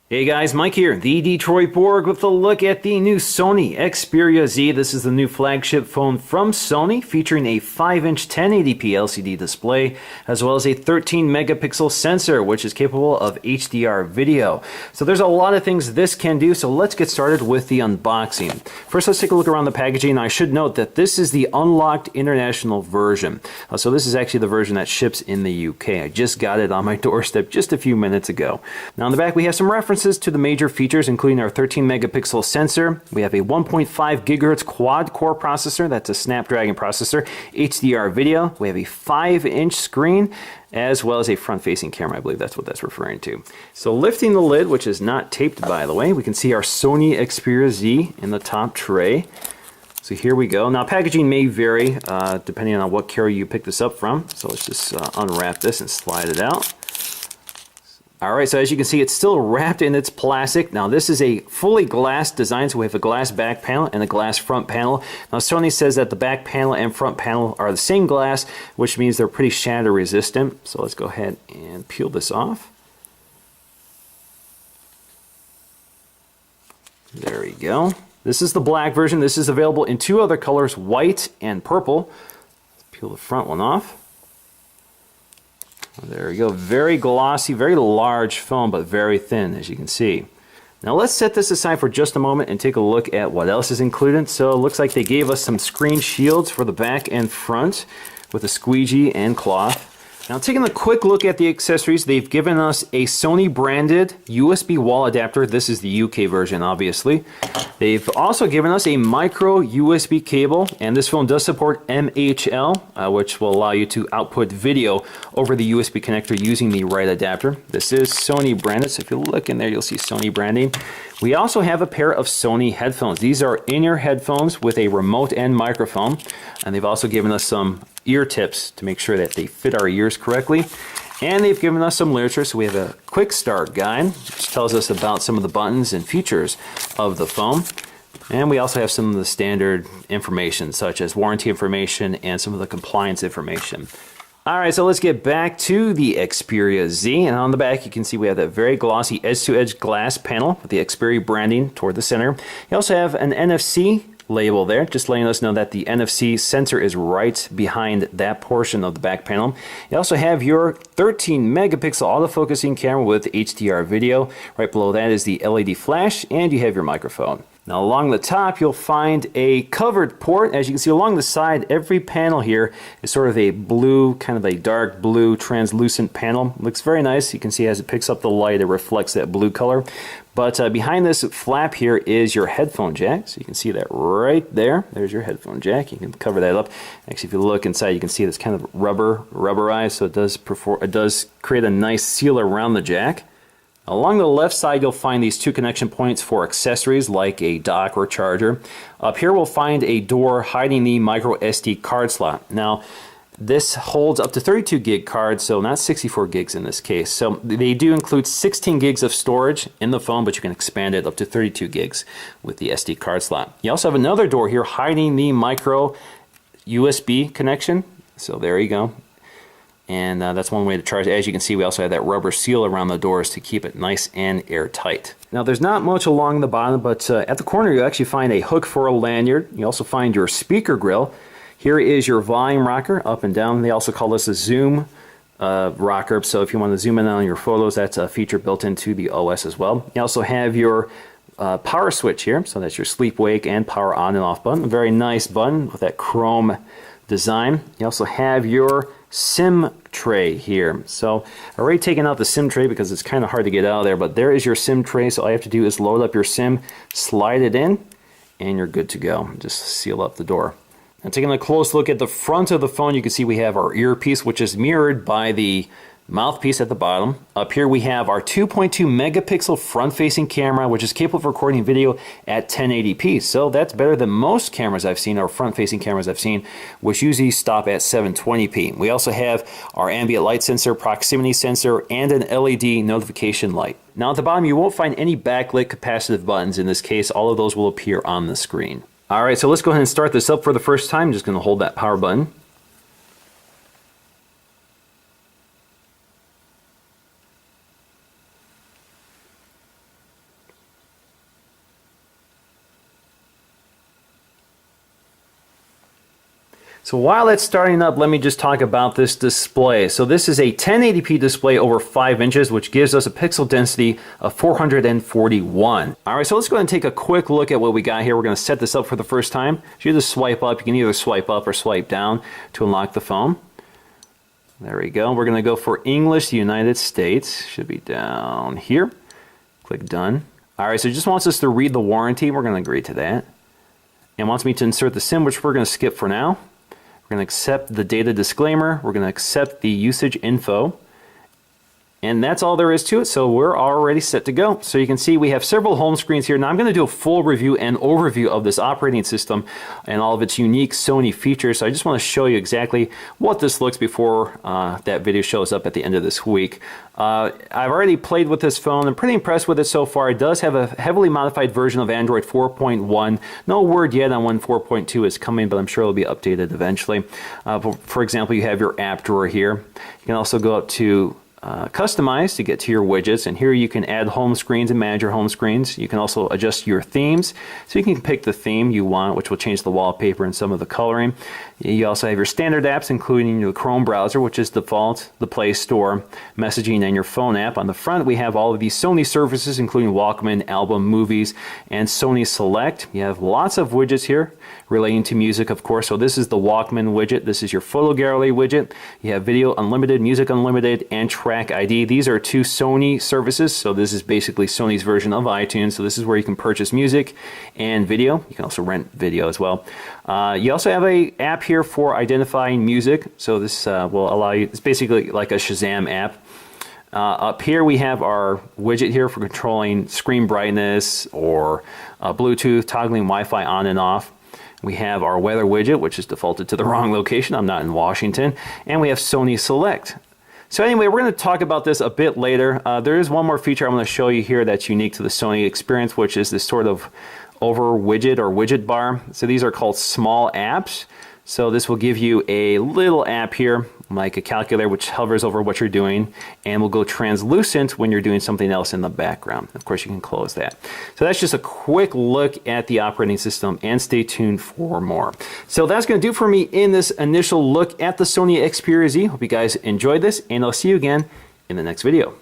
Hey guys, Mike here, the Detroit Borg, with a look at the new Sony Xperia Z. This is the new flagship phone from Sony, featuring a 5-inch 1080p LCD display, as well as a 13-megapixel sensor, which is capable of HDR video. So there's a lot of things this can do, so let's get started with the unboxing. First, let's take a look around the packaging. I should note that this is the unlocked international version. So this is actually the version that ships in the UK. I just got it on my doorstep just a few minutes ago. Now on the back, we have some references to the major features, including our 13-megapixel sensor. We have a 1.5 gigahertz quad-core processor. That's a Snapdragon processor. HDR video. We have a 5-inch screen, as well as a front-facing camera. I believe that's what that's referring to. So lifting the lid, which is not taped, by the way, we can see our Sony Xperia Z in the top tray. So here we go. Now packaging may vary depending on what carrier you pick this up from. So let's just unwrap this and slide it out. Alright, so as you can see, it's still wrapped in its plastic. Now this is a fully glass design, so we have a glass back panel and a glass front panel. Now Sony says that the back panel and front panel are the same glass, which means they're pretty shatter resistant. So let's go ahead and peel this off. There we go. This is the black version. This is available in two other colors, white and purple. Let's peel the front one off. There we go. Very glossy, very large phone, but very thin, as you can see. Now let's set this aside for just a moment and take a look at what else is included. So it looks like they gave us some screen shields for the back and front with a squeegee and cloth. Now taking a quick look at the accessories, they've given us a Sony branded USB wall adapter. This is the UK version, obviously. They've also given us a micro USB cable, and this phone does support MHL, which will allow you to output video over the USB connector using the right adapter. This is Sony branded, so if you look in there, you'll see Sony branding. We also have a pair of Sony headphones. These are in-ear headphones with a remote and microphone, and they've also given us some ear tips to make sure that they fit our ears correctly. And they've given us some literature, so we have a quick start guide, which tells us about some of the buttons and features of the phone. And we also have some of the standard information, such as warranty information and some of the compliance information. Alright, so let's get back to the Xperia Z, and on the back you can see we have that very glossy edge-to-edge glass panel with the Xperia branding toward the center. You also have an NFC label there, just letting us know that the NFC sensor is right behind that portion of the back panel. You also have your 13-megapixel autofocusing camera with HDR video. Right below that is the LED flash, and you have your microphone. Now along the top you'll find a covered port. As you can see along the side, every panel here is sort of a blue, kind of a dark blue translucent panel. It looks very nice. You can see as it picks up the light it reflects that blue color. But behind this flap here is your headphone jack. So you can see that right there. There's your headphone jack. You can cover that up. Actually, if you look inside, you can see this kind of rubberized, so it does create a nice seal around the jack. Along the left side, you'll find these two connection points for accessories like a dock or charger. Up here, we'll find a door hiding the micro SD card slot. Now, this holds up to 32 gig cards, so not 64 gigs in this case. So they do include 16 gigs of storage in the phone, but you can expand it up to 32 gigs with the SD card slot. You also have another door here hiding the micro USB connection. So there you go. And that's one way to charge. As you can see, we also have that rubber seal around the doors to keep it nice and airtight. Now there's not much along the bottom, but at the corner you actually find a hook for a lanyard. You also find your speaker grill. Here is your volume rocker, up and down. They also call this a zoom rocker, so if you want to zoom in on your photos, that's a feature built into the OS as well. You also have your power switch here, so that's your sleep, wake, and power on and off button. A very nice button with that chrome design. You also have your SIM tray here. So I've already taken out the SIM tray because it's kind of hard to get out of there, but there is your SIM tray. So all you have to do is load up your SIM, slide it in, and you're good to go. Just seal up the door. And taking a close look at the front of the phone, you can see we have our earpiece, which is mirrored by the mouthpiece at the bottom. Up here we have our 2.2 megapixel front-facing camera, which is capable of recording video at 1080p. So that's better than most cameras I've seen, or front-facing cameras I've seen, which usually stop at 720p. We also have our ambient light sensor, proximity sensor, and an LED notification light. Now at the bottom you won't find any backlit capacitive buttons. In this case, all of those will appear on the screen. Alright, so let's go ahead and start this up for the first time. I'm just going to hold that power button. So while it's starting up, let me just talk about this display. So this is a 1080p display over 5 inches, which gives us a pixel density of 441. All right, so let's go ahead and take a quick look at what we got here. We're going to set this up for the first time. So you just swipe up. You can either swipe up or swipe down to unlock the phone. There we go. We're going to go for English, United States. Should be down here. Click done. All right, so it just wants us to read the warranty. We're going to agree to that. And wants me to insert the SIM, which we're going to skip for now. We're going to accept the data disclaimer. We're going to accept the usage info. And that's all there is to it, so we're already set to go. So you can see we have several home screens here. Now I'm going to do a full review and overview of this operating system and all of its unique Sony features. So I just want to show you exactly what this looks before that video shows up at the end of this week. I've already played with this phone. I'm pretty impressed with it so far. It does have a heavily modified version of Android 4.1. No word yet on when 4.2 is coming, but I'm sure it'll be updated eventually. For example, you have your app drawer here. You can also go up to customize to get to your widgets, and here you can add home screens and manage your home screens. You can also adjust your themes, so you can pick the theme you want, which will change the wallpaper and some of the coloring. You also have your standard apps, including your Chrome browser, which is default, the Play Store, messaging, and your phone app. On the front, we have all of these Sony services, including Walkman, Album, Movies, and Sony Select. You have lots of widgets here relating to music, of course. So this is the Walkman widget. This is your photo gallery widget. You have Video Unlimited, Music Unlimited, and Track ID. These are two Sony services. So this is basically Sony's version of iTunes. So this is where you can purchase music and video. You can also rent video as well. You also have an app here for identifying music. So this will allow you, it's basically like a Shazam app. Up here we have our widget here for controlling screen brightness or Bluetooth, toggling Wi-Fi on and off. We have our weather widget, which is defaulted to the wrong location. I'm not in Washington. And we have Sony Select. So anyway, we're going to talk about this a bit later. There is one more feature I'm going to show you here that's unique to the Sony experience, which is this sort of over widget or widget bar. So these are called small apps. So this will give you a little app here, like a calculator, which hovers over what you're doing and will go translucent when you're doing something else in the background. Of course, you can close that. So that's just a quick look at the operating system, and stay tuned for more. So that's going to do for me in this initial look at the Sony Xperia Z. Hope you guys enjoyed this, and I'll see you again in the next video.